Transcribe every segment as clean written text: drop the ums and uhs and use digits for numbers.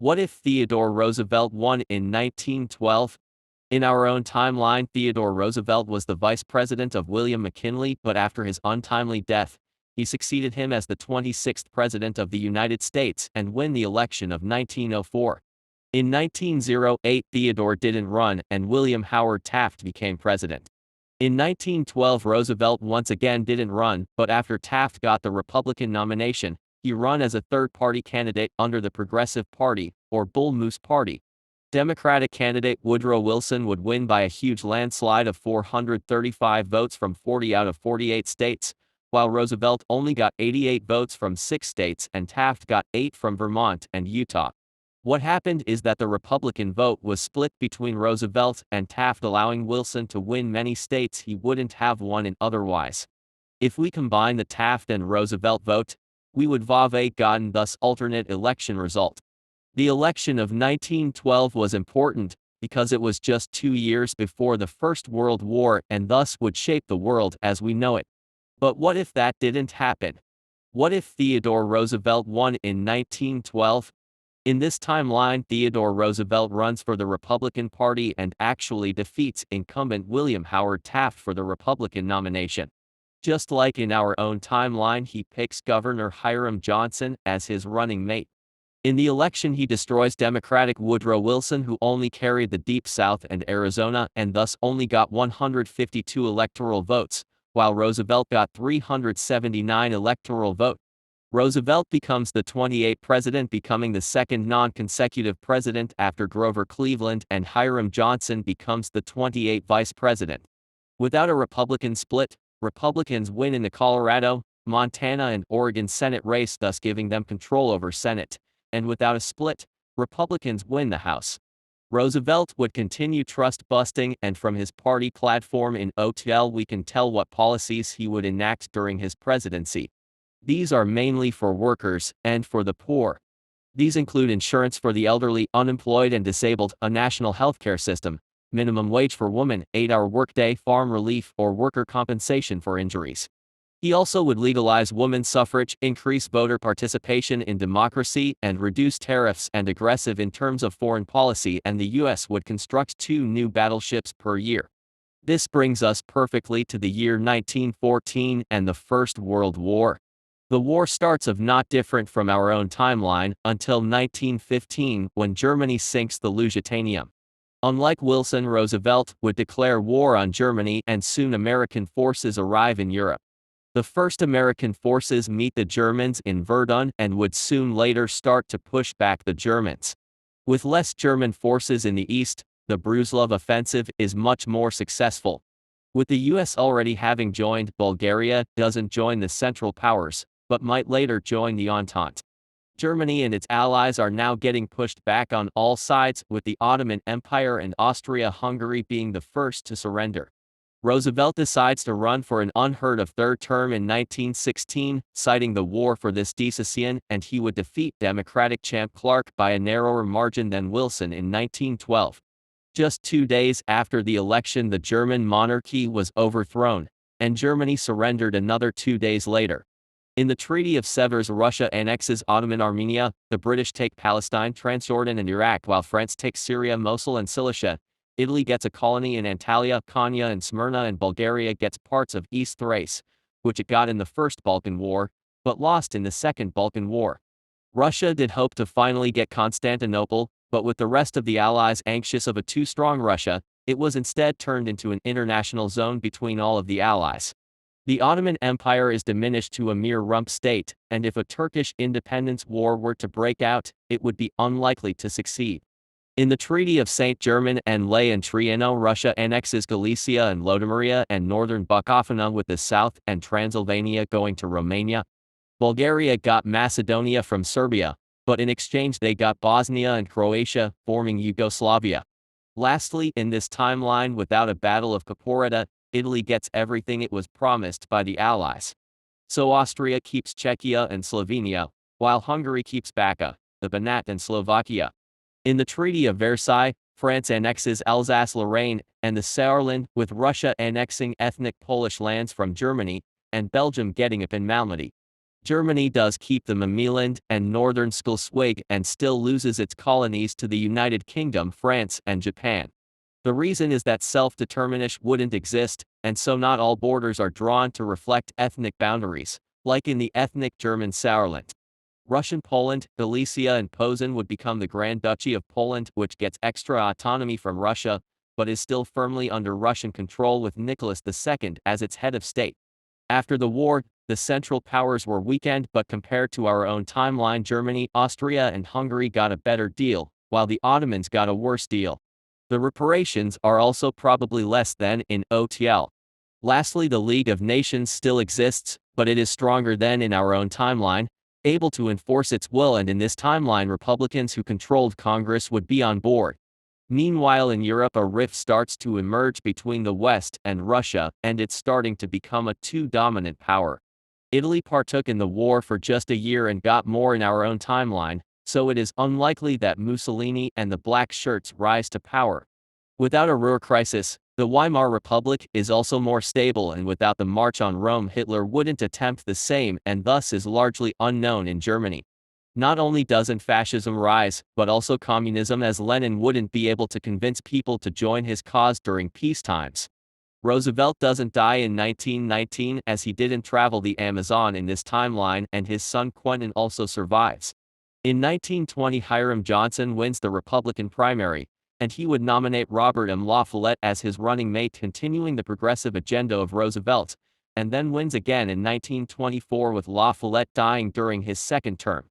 What if Theodore Roosevelt won in 1912? In our own timeline, Theodore Roosevelt was the vice president of William McKinley, but after his untimely death, he succeeded him as the 26th president of the United States and win the election of 1904. In 1908, Theodore didn't run and William Howard Taft became president. In 1912, Roosevelt once again didn't run, but after Taft got the Republican nomination, he ran as a third-party candidate under the Progressive Party, or Bull Moose Party. Democratic candidate Woodrow Wilson would win by a huge landslide of 435 votes from 40 out of 48 states, while Roosevelt only got 88 votes from 6 states and Taft got 8 from Vermont and Utah. What happened is that the Republican vote was split between Roosevelt and Taft, allowing Wilson to win many states he wouldn't have won in otherwise. If we combine the Taft and Roosevelt vote, we would have gotten thus alternate election result. The election of 1912 was important because it was just 2 years before the First World War and thus would shape the world as we know it. But what if that didn't happen? What if Theodore Roosevelt won in 1912? In this timeline, Theodore Roosevelt runs for the Republican Party and actually defeats incumbent William Howard Taft for the Republican nomination. Just like in our own timeline, he picks Governor Hiram Johnson as his running mate. In the election, he destroys Democratic Woodrow Wilson, who only carried the Deep South and Arizona and thus only got 152 electoral votes, while Roosevelt got 379 electoral votes. Roosevelt becomes the 28th president, becoming the second non-consecutive president after Grover Cleveland, and Hiram Johnson becomes the 28th vice president. Without a Republican split, Republicans win in the Colorado, Montana, and Oregon Senate race, thus giving them control over Senate. And without a split, Republicans win the House. Roosevelt would continue trust-busting, and from his party platform in OTL we can tell what policies he would enact during his presidency. These are mainly for workers and for the poor. These include insurance for the elderly, unemployed, and disabled, a national healthcare system, minimum wage for women, 8-hour workday, farm relief, or worker compensation for injuries. He also would legalize women's suffrage, increase voter participation in democracy, and reduce tariffs, and aggressive in terms of foreign policy, and the U.S. would construct 2 new battleships per year. This brings us perfectly to the year 1914 and the First World War. The war starts of not different from our own timeline until 1915, when Germany sinks the Lusitania. Unlike Wilson, Roosevelt would declare war on Germany, and soon American forces arrive in Europe. The first American forces meet the Germans in Verdun and would soon later start to push back the Germans. With less German forces in the east, the Brusilov offensive is much more successful. With the U.S. already having joined, Bulgaria doesn't join the Central Powers, but might later join the Entente. Germany and its allies are now getting pushed back on all sides, with the Ottoman Empire and Austria-Hungary being the first to surrender. Roosevelt decides to run for an unheard of third term in 1916, citing the war for this decision, and he would defeat Democratic champ Clark by a narrower margin than Wilson in 1912. Just 2 days after the election, the German monarchy was overthrown, and Germany surrendered another 2 days later. In the Treaty of Sevres, Russia annexes Ottoman Armenia, the British take Palestine, Transjordan, and Iraq, while France takes Syria, Mosul, and Cilicia. Italy gets a colony in Antalya, Konya, and Smyrna, and Bulgaria gets parts of East Thrace, which it got in the First Balkan War, but lost in the Second Balkan War. Russia did hope to finally get Constantinople, but with the rest of the Allies anxious of a too strong Russia, it was instead turned into an international zone between all of the Allies. The Ottoman Empire is diminished to a mere rump state, and if a Turkish independence war were to break out, it would be unlikely to succeed. In the Treaty of St. Germain and Laye and Triano, Russia annexes Galicia and Lodomeria and northern Bukovina, with the south and Transylvania going to Romania. Bulgaria got Macedonia from Serbia, but in exchange they got Bosnia and Croatia, forming Yugoslavia. Lastly, in this timeline, without a Battle of Caporetto, Italy gets everything it was promised by the Allies. So Austria keeps Czechia and Slovenia, while Hungary keeps Bačka, the Banat, and Slovakia. In the Treaty of Versailles, France annexes Alsace-Lorraine and the Saarland, with Russia annexing ethnic Polish lands from Germany, and Belgium getting Ypres and Malmedy. Germany does keep the Memeland and northern Schleswig and still loses its colonies to the United Kingdom, France, and Japan. The reason is that self-determination wouldn't exist, and so not all borders are drawn to reflect ethnic boundaries, like in the ethnic German Sauerland. Russian Poland, Galicia and Posen would become the Grand Duchy of Poland, which gets extra autonomy from Russia, but is still firmly under Russian control with Nicholas II as its head of state. After the war, the Central Powers were weakened, but compared to our own timeline, Germany, Austria and Hungary got a better deal, while the Ottomans got a worse deal. The reparations are also probably less than in OTL. Lastly, the League of Nations still exists, but it is stronger than in our own timeline, able to enforce its will, and in this timeline Republicans who controlled Congress would be on board. Meanwhile in Europe a rift starts to emerge between the West and Russia, and it's starting to become a two-dominant power. Italy partook in the war for just a year and got more in our own timeline, so it is unlikely that Mussolini and the Black Shirts rise to power. Without a Ruhr crisis, the Weimar Republic is also more stable, and without the March on Rome Hitler wouldn't attempt the same and thus is largely unknown in Germany. Not only doesn't fascism rise, but also communism, as Lenin wouldn't be able to convince people to join his cause during peacetimes. Roosevelt doesn't die in 1919 as he didn't travel the Amazon in this timeline, and his son Quentin also survives. In 1920 Hiram Johnson wins the Republican primary, and he would nominate Robert M. La Follette as his running mate, continuing the progressive agenda of Roosevelt, and then wins again in 1924 with La Follette dying during his second term.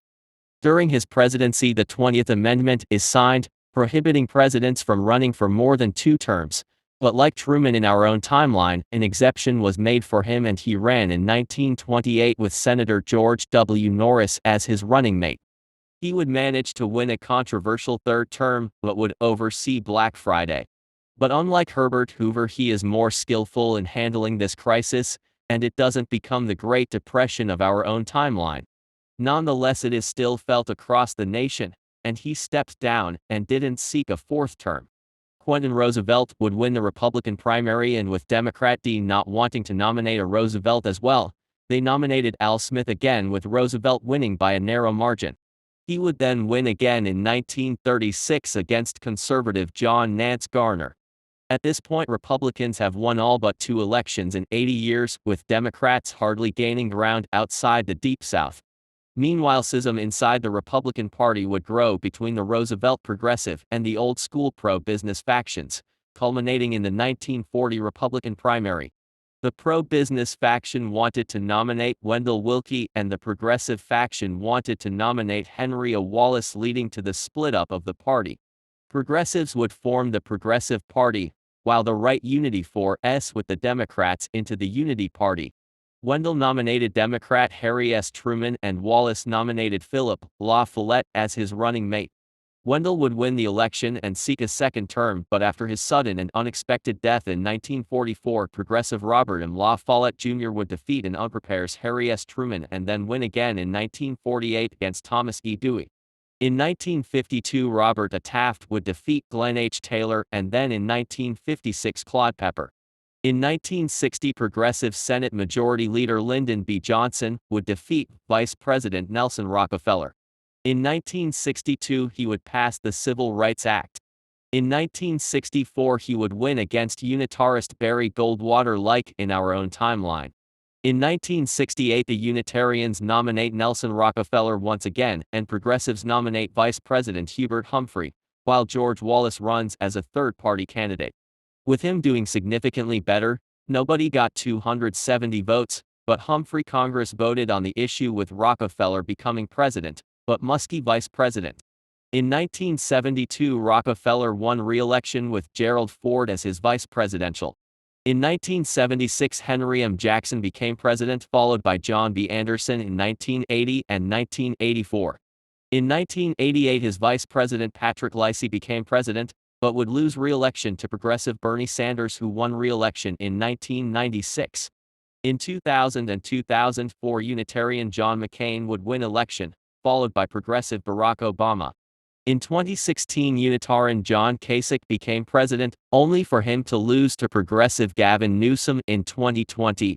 During his presidency the 20th Amendment is signed, prohibiting presidents from running for more than 2 terms, but like Truman in our own timeline, an exception was made for him and he ran in 1928 with Senator George W. Norris as his running mate. He would manage to win a controversial 3rd term, but would oversee Black Friday. But unlike Herbert Hoover, he is more skillful in handling this crisis, and it doesn't become the Great Depression of our own timeline. Nonetheless, it is still felt across the nation, and he stepped down and didn't seek a 4th term. Quentin Roosevelt would win the Republican primary, and with Democrat D not wanting to nominate a Roosevelt as well, they nominated Al Smith again, with Roosevelt winning by a narrow margin. He would then win again in 1936 against conservative John Nance Garner. At this point Republicans have won all but 2 elections in 80 years, with Democrats hardly gaining ground outside the Deep South. Meanwhile, schism inside the Republican Party would grow between the Roosevelt progressive and the old-school pro-business factions, culminating in the 1940 Republican primary. The pro-business faction wanted to nominate Wendell Willkie, and the progressive faction wanted to nominate Henry A. Wallace, leading to the split-up of the party. Progressives would form the Progressive Party, while the right Unity 4S with the Democrats into the Unity Party. Wendell nominated Democrat Harry S. Truman, and Wallace nominated Philip La Follette as his running mate. Wendell would win the election and seek a 2nd term, but after his sudden and unexpected death in 1944, progressive Robert M. La Follette Jr. would defeat and unprepares Harry S. Truman and then win again in 1948 against Thomas E. Dewey. In 1952, Robert A. Taft would defeat Glenn H. Taylor, and then in 1956 Claude Pepper. In 1960, progressive Senate Majority Leader Lyndon B. Johnson would defeat Vice President Nelson Rockefeller. In 1962, he would pass the Civil Rights Act. In 1964, he would win against unitarist Barry Goldwater, like in our own timeline. In 1968, the Unitarians nominate Nelson Rockefeller once again, and progressives nominate Vice President Hubert Humphrey, while George Wallace runs as a third-party candidate. With him doing significantly better, nobody got 270 votes, but Humphrey Congress voted on the issue, with Rockefeller becoming president, but Muskie vice president. In 1972, Rockefeller won re-election with Gerald Ford as his vice presidential. In 1976, Henry M. Jackson became president, followed by John B. Anderson in 1980 and 1984. In 1988, his vice president Patrick Lacey became president, but would lose re-election to progressive Bernie Sanders, who won re-election in 1996. In 2000 and 2004, Unitarian John McCain would win election, followed by progressive Barack Obama. In 2016, Unitarian John Kasich became president, only for him to lose to progressive Gavin Newsom in 2020.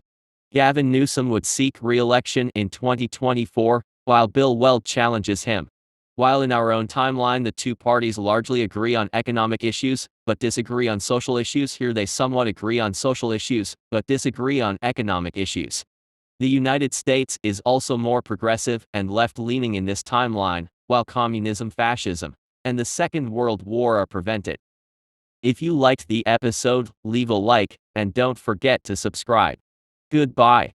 Gavin Newsom would seek re-election in 2024, while Bill Weld challenges him. While in our own timeline the two parties largely agree on economic issues, but disagree on social issues, here they somewhat agree on social issues, but disagree on economic issues. The United States is also more progressive and left-leaning in this timeline, while communism, fascism, and the Second World War are prevented. If you liked the episode, leave a like, and don't forget to subscribe. Goodbye.